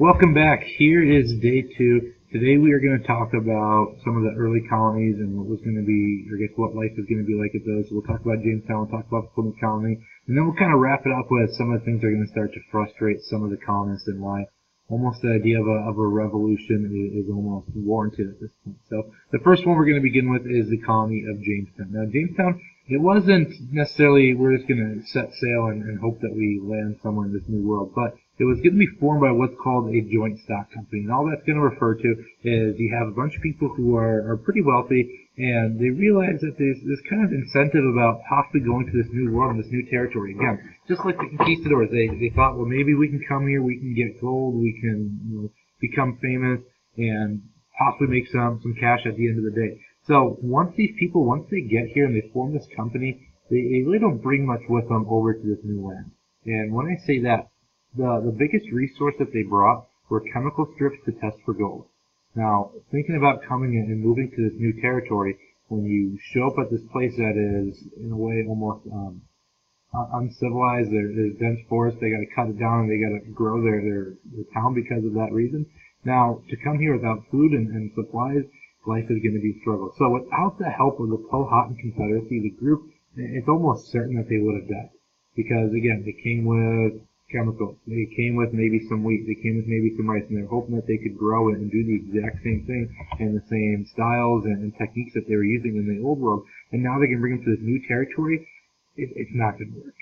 Welcome back. Here is day 2. Today we are going to talk about some of the early colonies and what was going to be, I guess, what life is going to be like at those. We'll talk about Jamestown, we'll talk about the Plymouth Colony, and then we'll kind of wrap it up with some of the things that are going to start to frustrate some of the colonists and why almost the idea of a revolution is almost warranted at this point. So the first one we're going to begin with is the colony of Jamestown. Now Jamestown, it wasn't necessarily we're just going to set sail and hope that we land somewhere in this new world, but it was going to be formed by what's called a joint stock company. And all that's going to refer to is you have a bunch of people who are pretty wealthy, and they realize that there's this kind of incentive about possibly going to this new world and this new territory. Again, just like the conquistadors, they thought, well, maybe we can come here, we can get gold, we can become famous, and possibly make some cash at the end of the day. So once they get here and they form this company, they really don't bring much with them over to this new land. And when I say that, the biggest resource that they brought were chemical strips to test for gold. Now, thinking about coming in and moving to this new territory, when you show up at this place that is, in a way, almost uncivilized, there's dense forest, they got to cut it down and they got to grow their town because of that reason. Now, to come here without food and supplies, life is going to be a struggle. So without the help of the Powhatan Confederacy, the group, it's almost certain that they would have died. Because, again, they came with chemicals. They came with maybe some wheat. They came with maybe some rice, and they're hoping that they could grow it and do the exact same thing and the same styles and techniques that they were using in the old world. And now they can bring them to this new territory. It's not going to work.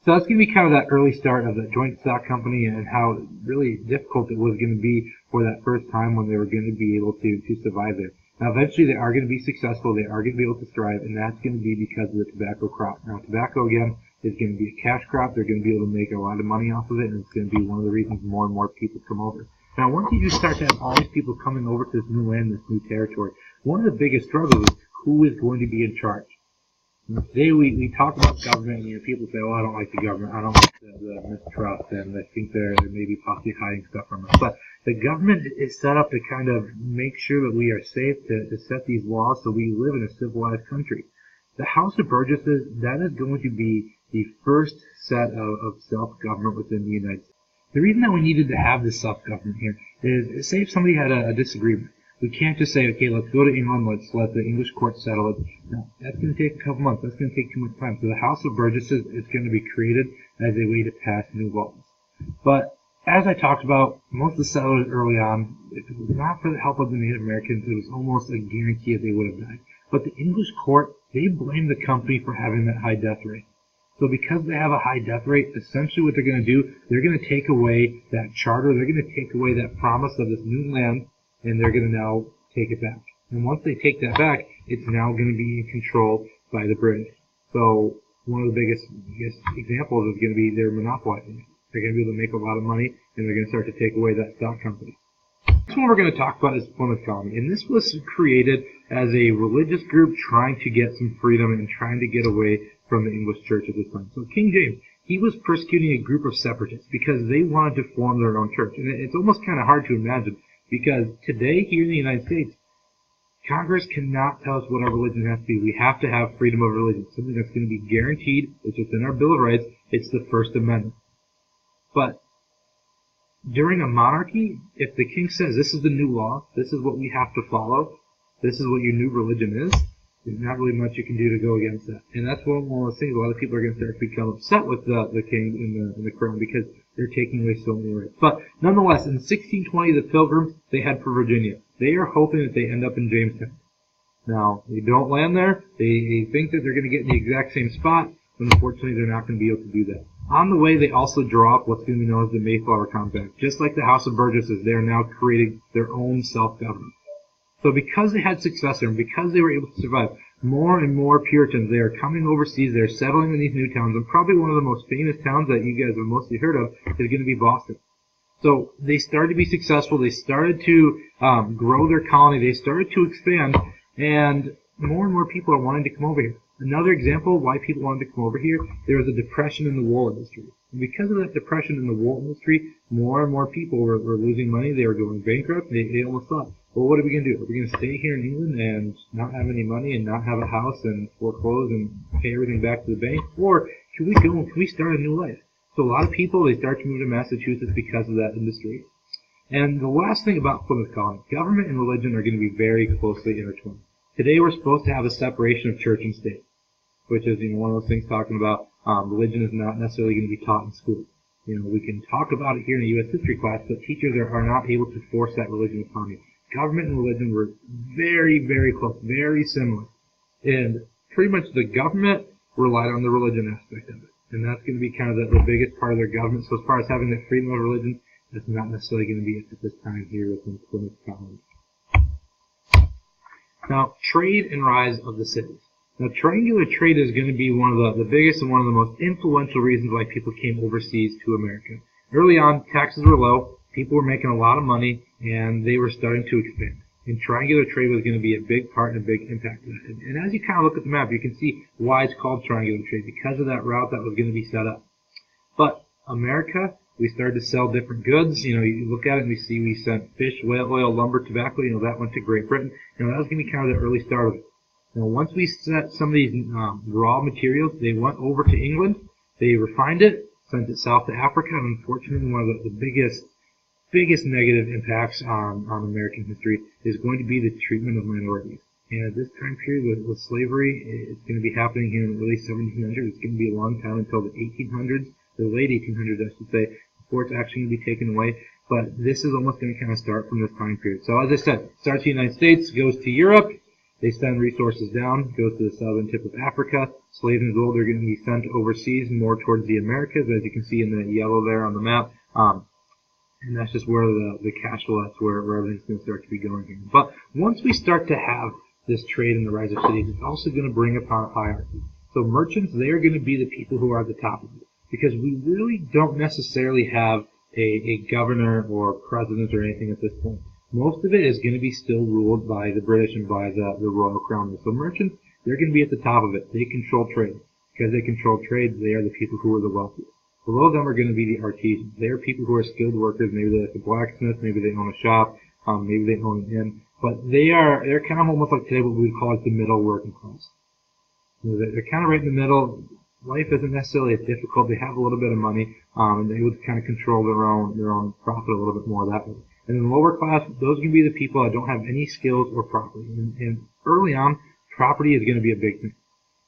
So that's going to be kind of that early start of the joint stock company and how really difficult it was going to be for that first time when they were going to be able to survive there. Now, eventually they are going to be successful. They are going to be able to thrive, and that's going to be because of the tobacco crop. Now, tobacco, again, is going to be a cash crop. They're going to be able to make a lot of money off of it, and it's going to be one of the reasons more and more people come over. Now, once you start to have all these people coming over to this new land, this new territory, one of the biggest struggles is who is going to be in charge. And today we talk about government, and people say, oh, I don't like the government. I don't like the mistrust, and I think they're maybe possibly hiding stuff from us. But the government is set up to kind of make sure that we are safe, to set these laws so we live in a civilized country. The House of Burgesses, that is going to be the first set of self-government within the United States. The reason that we needed to have this self-government here is, say if somebody had a disagreement. We can't just say, okay, let's go to England, let's let the English court settle it. No, that's going to take a couple months. That's going to take too much time. So the House of Burgesses is going to be created as a way to pass new laws. But as I talked about, most of the settlers early on, if it was not for the help of the Native Americans, it was almost a guarantee that they would have died. But the English court, they blamed the company for having that high death rate. So because they have a high death rate, essentially what they're going to do, they're going to take away that charter, they're going to take away that promise of this new land, and they're going to now take it back. And once they take that back, it's now going to be in control by the British. So one of the biggest, examples is going to be they're monopolizing it. They're going to be able to make a lot of money, and they're going to start to take away that stock company. This one we're going to talk about is Plymouth Colony, and this was created as a religious group trying to get some freedom and trying to get away from the English church at this time. So King James, he was persecuting a group of separatists because they wanted to form their own church. And it's almost kind of hard to imagine because today here in the United States, Congress cannot tell us what our religion has to be. We have to have freedom of religion, something that's going to be guaranteed. It's just in our Bill of Rights. It's the First Amendment. But during a monarchy, if the king says this is the new law, this is what we have to follow, this is what your new religion is, there's not really much you can do to go against that. And that's one of the things a lot of people are going to start to become upset with the king and the crown because they're taking away so many rights. But nonetheless, in 1620, the Pilgrims, they head for Virginia. They are hoping that they end up in Jamestown. Now, they don't land there. They think that they're going to get in the exact same spot, but unfortunately they're not going to be able to do that. On the way, they also draw up what's going to be known as the Mayflower Compact. Just like the House of Burgesses, they are now creating their own self-government. So because they had success there, and because they were able to survive, more and more Puritans, they are coming overseas, they're settling in these new towns, and probably one of the most famous towns that you guys have mostly heard of is going to be Boston. So they started to be successful, they started to grow their colony, they started to expand, and more people are wanting to come over here. Another example of why people wanted to come over here, there was a depression in the wool industry. And because of that depression in the wool industry, more and more people were losing money, they were going bankrupt, they almost thought, well, what are we going to do? Are we going to stay here in England and not have any money and not have a house and foreclose and pay everything back to the bank? Or can we go and can we start a new life? So a lot of people, they start to move to Massachusetts because of that industry. And the last thing about Plymouth Colony, government and religion are going to be very closely intertwined. Today we're supposed to have a separation of church and state, which is one of those things talking about religion is not necessarily going to be taught in school. We can talk about it here in a U.S. history class, but teachers are not able to force that religion upon you. Government and religion were very, very close, very similar. And pretty much the government relied on the religion aspect of it. And that's going to be kind of the biggest part of their government. So as far as having that freedom of religion, that's not necessarily going to be it at this time here within Plymouth Colony. Now, trade and rise of the cities. Now, triangular trade is going to be one of the biggest and one of the most influential reasons why people came overseas to America. Early on, taxes were low, people were making a lot of money, and they were starting to expand. And triangular trade was going to be a big part and a big impact of that. And as you kind of look at the map, you can see why it's called triangular trade, because of that route that was going to be set up. But America, we started to sell different goods. You look at it and we see we sent fish, whale oil, lumber, tobacco. That went to Great Britain. That was going to be kind of the early start of it. Once we set some of these raw materials, they went over to England. They refined it, sent it south to Africa, and unfortunately, one of the biggest negative impacts on American history is going to be the treatment of minorities. And at this time period with slavery, it's going to be happening here in the early 1700s. It's going to be a long time until the 1800s, the late 1800s, I should say, before it's actually going to be taken away. But this is almost going to kind of start from this time period. So as I said, starts in the United States, goes to Europe. They send resources down, goes to the southern tip of Africa. Slaves and gold are going to be sent overseas, more towards the Americas, as you can see in the yellow there on the map. And that's just where the cash flow, that's where everything's going to start to be going here. But once we start to have this trade and the rise of cities, it's also going to bring upon a hierarchy. So merchants, they are going to be the people who are at the top of it. Because we really don't necessarily have a governor or president or anything at this point. Most of it is going to be still ruled by the British and by the Royal Crown. So merchants, they're going to be at the top of it. They control trade. Because they control trade, they are the people who are the wealthiest. Below them are going to be the artisans. They are people who are skilled workers. Maybe they're like a blacksmith. Maybe they own a shop. Maybe they own an inn. But they're kind of almost like today what we would call like the middle working class. They're kind of right in the middle. Life isn't necessarily as difficult. They have a little bit of money, and they would kind of control their own profit a little bit more that way. And in the lower class, those are going to be the people that don't have any skills or property. And early on, property is going to be a big thing.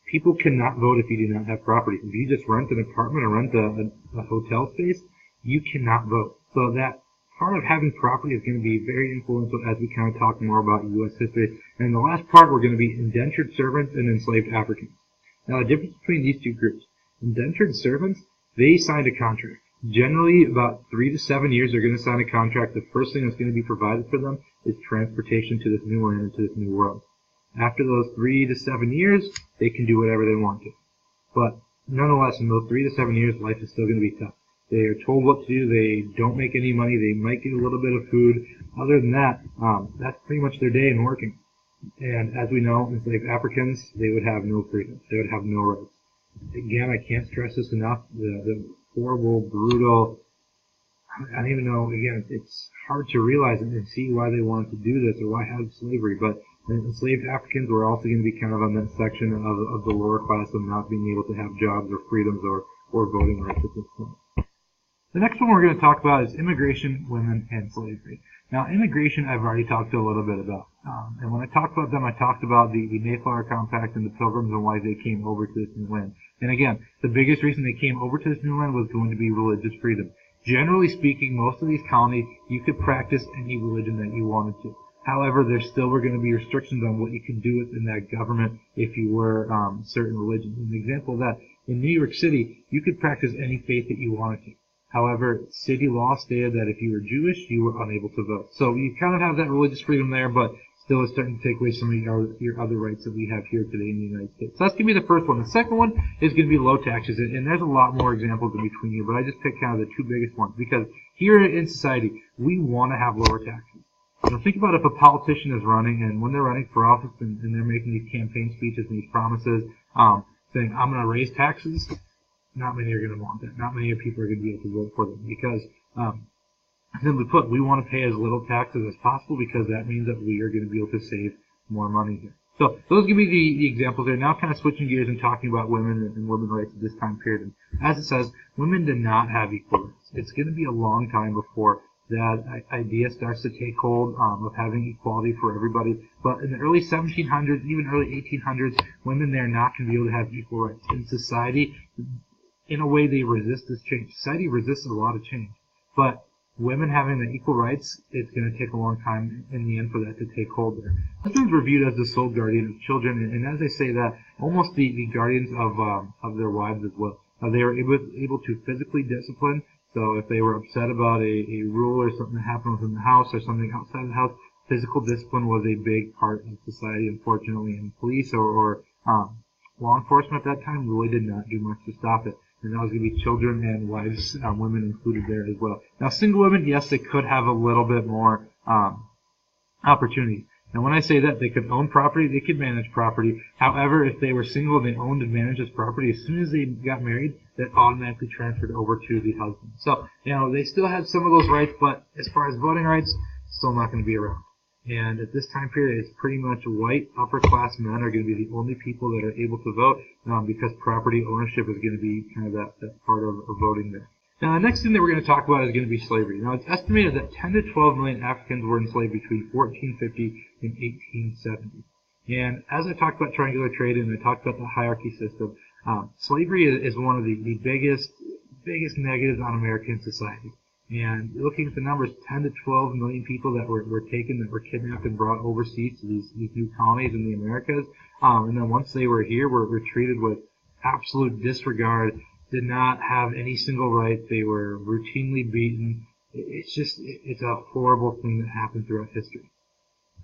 People cannot vote if you do not have property. If you just rent an apartment or rent a hotel space, you cannot vote. So that part of having property is going to be very influential as we kind of talk more about U.S. history. And the last part, we're going to be indentured servants and enslaved Africans. Now, the difference between these two groups, indentured servants, they signed a contract. Generally, about 3 to 7 years, they're going to sign a contract. The first thing that's going to be provided for them is transportation to this new land and to this new world. After those 3 to 7 years, they can do whatever they want to. But nonetheless, in those 3 to 7 years, life is still going to be tough. They are told what to do. They don't make any money. They might get a little bit of food. Other than that, that's pretty much their day in working. And as we know, enslaved Africans, they would have no freedom. They would have no rights. Again, I can't stress this enough. The horrible, brutal, I don't even know, again, it's hard to realize and see why they wanted to do this or why have slavery. But enslaved Africans were also going to be kind of on that section of the lower class of not being able to have jobs or freedoms or voting rights at this point. The next one we're going to talk about is immigration, women, and slavery. Now, immigration I've already talked a little bit about. And when I talked about them, I talked about the Mayflower Compact and the Pilgrims and why they came over to this new land. And again, the biggest reason they came over to this new land was going to be religious freedom. Generally speaking, most of these colonies, you could practice any religion that you wanted to. However, there still were going to be restrictions on what you could do within that government if you were certain religions. An example of that, in New York City, you could practice any faith that you wanted to. However, city law stated that if you were Jewish, you were unable to vote. So you kind of have that religious freedom there, but still it's starting to take away some of your other rights that we have here today in the United States. So that's going to be the first one. The second one is going to be low taxes, and there's a lot more examples in between here, but I just picked kind of the two biggest ones because here in society, we want to have lower taxes. Think about if a politician is running, and when they're running for office and they're making these campaign speeches and these promises saying, I'm going to raise taxes, not many are going to want that. Not many people are going to be able to vote for them because, simply put, we want to pay as little taxes as possible because that means that we are going to be able to save more money here. So those give me the examples there. Now kind of switching gears and talking about women and women's rights at this time period. And as it says, women did not have equal rights. It's going to be a long time before that idea starts to take hold of having equality for everybody. But in the early 1700s, even early 1800s, women there are not going to be able to have equal rights. In society, in a way, they resist this change. Society resists a lot of change. But women having the equal rights, it's going to take a long time in the end for that to take hold there. Husbands were viewed as the sole guardian of children, and as I say that, almost the guardians of their wives as well. They were able to physically discipline. So if they were upset about a rule or something that happened within the house or something outside the house, physical discipline was a big part of society, unfortunately, and police or law enforcement at that time really did not do much to stop it. And that was going to be children and wives, women included there as well. Now, single women, yes, they could have a little bit more opportunity. And when I say that, they could own property, they could manage property. However, if they were single and they owned and managed this property, as soon as they got married, that automatically transferred over to the husband. So, they still had some of those rights, but as far as voting rights, still not going to be around. And at this time period, it's pretty much white, upper-class men are going to be the only people that are able to vote because property ownership is going to be kind of that part of voting there. Now, the next thing that we're going to talk about is going to be slavery. Now, it's estimated that 10 to 12 million Africans were enslaved between 1450 and 1870. And as I talked about triangular trade and I talked about the hierarchy system, slavery is one of the biggest negatives on American society. And looking at the numbers, 10 to 12 million people that were taken, that were kidnapped and brought overseas to these new colonies in the Americas. And then once they were here, were treated with absolute disregard, did not have any single right. They were routinely beaten. It's a horrible thing that happened throughout history.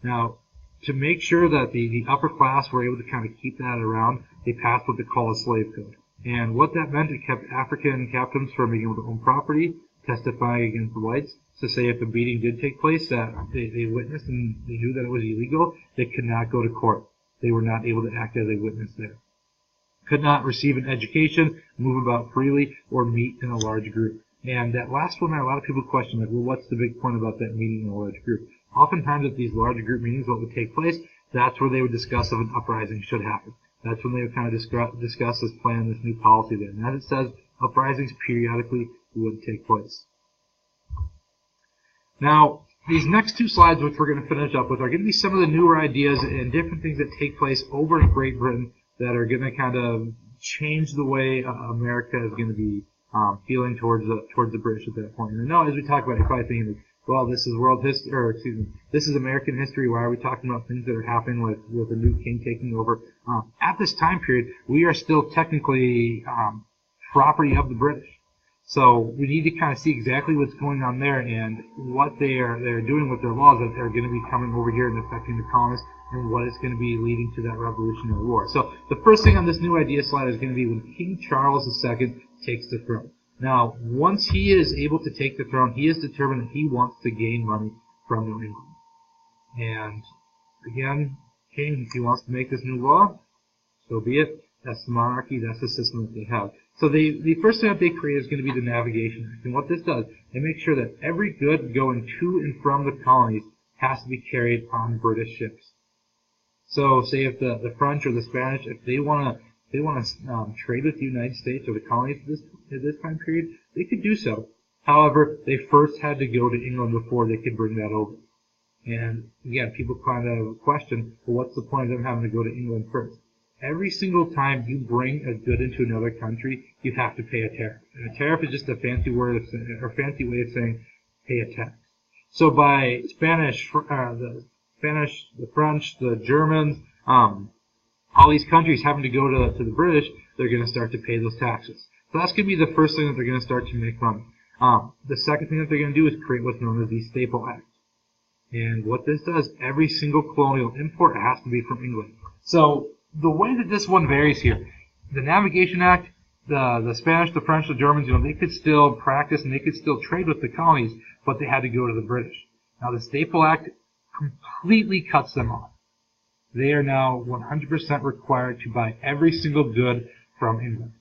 Now, to make sure that the upper class were able to kind of keep that around, they passed what they call a slave code. And what that meant, it kept African captives from being able to own property, testifying against the whites. So say if a beating did take place that they witnessed and they knew that it was illegal, they could not go to court. They were not able to act as a witness there. Could not receive an education, move about freely, or meet in a large group. And that last one, a lot of people question, like, well, what's the big point about that meeting in a large group? Oftentimes at these large group meetings, what would take place, that's where they would discuss if an uprising should happen. That's when they would kind of discuss this plan, this new policy there. And as it says, uprisings periodically would take place. Now, these next two slides, which we're going to finish up with, are going to be some of the newer ideas and different things that take place over in Great Britain that are going to kind of change the way America is going to be feeling towards the British at that point. And I know as we talk about it, you're probably thinking, well, this is world history, or excuse me, this is American history. Why are we talking about things that are happening with a new king taking over? At this time period, we are still technically property of the British. So we need to kind of see exactly what's going on there and what they're doing with their laws that are going to be coming over here and affecting the colonists, and what is going to be leading to that Revolutionary War. So the first thing on this new idea slide is going to be when King Charles II takes the throne. Now, once he is able to take the throne, he is determined that he wants to gain money from New England. And again, king, if he wants to make this new law, so be it. That's the monarchy. That's the system that they have. So the first thing that they create is going to be the Navigation Act. And what this does, they make sure that every good going to and from the colonies has to be carried on British ships. So say if the French or the Spanish, if they want to trade with the United States or the colonies at this time period, they could do so. However, they first had to go to England before they could bring that over. And again, people kind of question, well, what's the point of them having to go to England first? Every single time you bring a good into another country, you have to pay a tariff. And a tariff is just a fancy word or fancy way of saying pay a tax. So by the French, the Germans, all these countries having to go to the British, they're going to start to pay those taxes. So that's going to be the first thing that they're going to start to make money. The second thing that they're going to do is create what's known as the Staple Act. And what this does, every single colonial import has to be from England. So the way that this one varies here, the Navigation Act, the Spanish, the French, the Germans, they could still practice and they could still trade with the colonies, but they had to go to the British. Now the Staple Act completely cuts them off. They are now 100% required to buy every single good from England.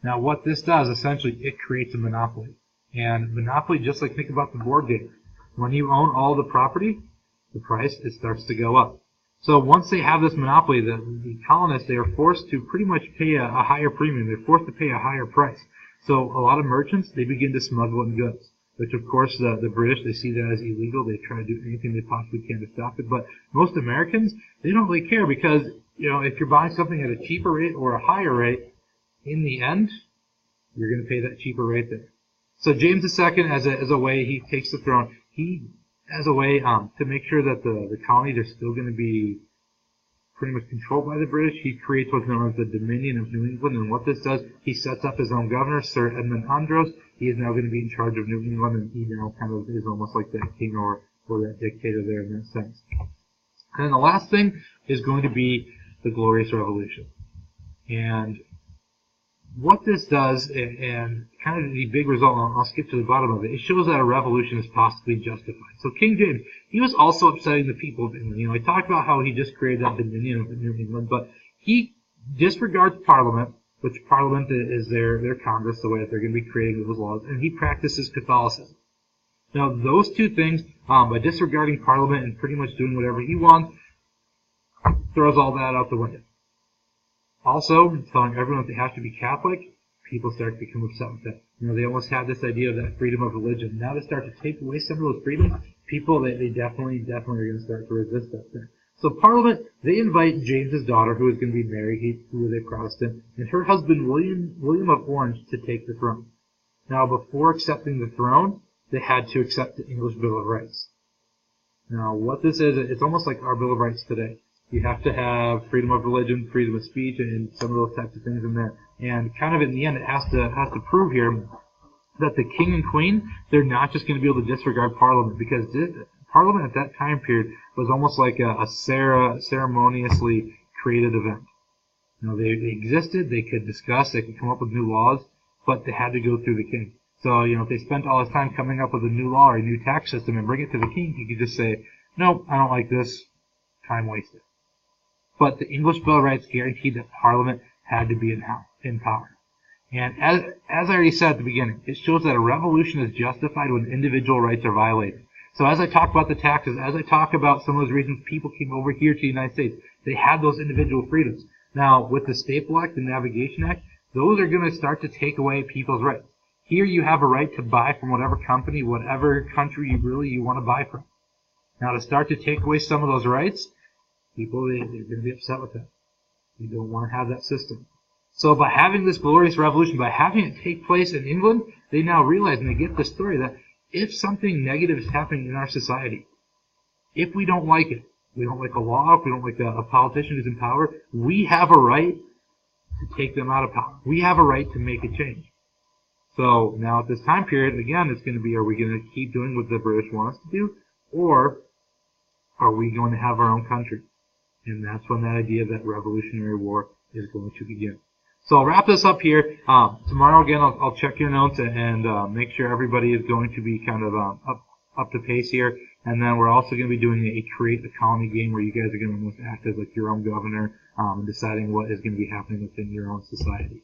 Now what this does, essentially, it creates a monopoly. And monopoly, just like think about the board game. When you own all the property, the price, it starts to go up. So once they have this monopoly, the colonists, they are forced to pretty much pay a higher premium. They're forced to pay a higher price. So a lot of merchants, they begin to smuggle in goods. which of course the British, they see that as illegal. They try to do anything they possibly can to stop it. But most Americans, they don't really care because, if you're buying something at a cheaper rate or a higher rate, in the end, you're going to pay that cheaper rate there. So James II, as a way, he takes the throne. He, as a way to make sure that the colonies are still going to be pretty much controlled by the British, he creates what's known as the Dominion of New England. And what this does, he sets up his own governor, Sir Edmund Andros. He is now going to be in charge of New England, and he now kind of is almost like that king or that dictator there in that sense. And then the last thing is going to be the Glorious Revolution. And what this does, and kind of the big result, and I'll skip to the bottom of it, it shows that a revolution is possibly justified. So King James, he was also upsetting the people of England. I talked about how he just created that Dominion of New England, but he disregards Parliament, which Parliament is their Congress, the way that they're going to be creating those laws, and he practices Catholicism. Now, those two things, by disregarding Parliament and pretty much doing whatever he wants, throws all that out the window. Also, telling everyone that they have to be Catholic, people start to become upset with that. They almost had this idea of that freedom of religion. Now they start to take away some of those freedoms. People, they definitely are going to start to resist that thing. So Parliament, they invite James's daughter, who is going to be Mary, who is a Protestant, and her husband, William of Orange, to take the throne. Now, before accepting the throne, they had to accept the English Bill of Rights. Now, what this is, it's almost like our Bill of Rights today. You have to have freedom of religion, freedom of speech, and some of those types of things in there. And kind of in the end, it has to prove here that the king and queen, they're not just going to be able to disregard Parliament, because Parliament at that time period was almost like a ceremoniously created event. They existed, they could discuss, they could come up with new laws, but they had to go through the king. So, if they spent all this time coming up with a new law or a new tax system and bring it to the king, he could just say, nope, I don't like this, time wasted. But the English Bill of Rights guaranteed that Parliament had to be in power. And as I already said at the beginning, it shows that a revolution is justified when individual rights are violated. So as I talk about the taxes, as I talk about some of those reasons people came over here to the United States, they had those individual freedoms. Now, with the Staple Act and Navigation Act, those are going to start to take away people's rights. Here you have a right to buy from whatever company, whatever country you want to buy from. Now, to start to take away some of those rights, people, they're going to be upset with that. They don't want to have that system. So by having this glorious revolution, by having it take place in England, they now realize, and they get the story, that if something negative is happening in our society, if we don't like it, we don't like a law, if we don't like a politician who's in power, we have a right to take them out of power. We have a right to make a change. So now at this time period, again, it's going to be, are we going to keep doing what the British want us to do, or are we going to have our own country? And that's when that idea of that Revolutionary War is going to begin. So I'll wrap this up here. Tomorrow, again, I'll check your notes and make sure everybody is going to be kind of up to pace here. And then we're also going to be doing a Create the Colony game where you guys are going to almost act as like your own governor and deciding what is going to be happening within your own society.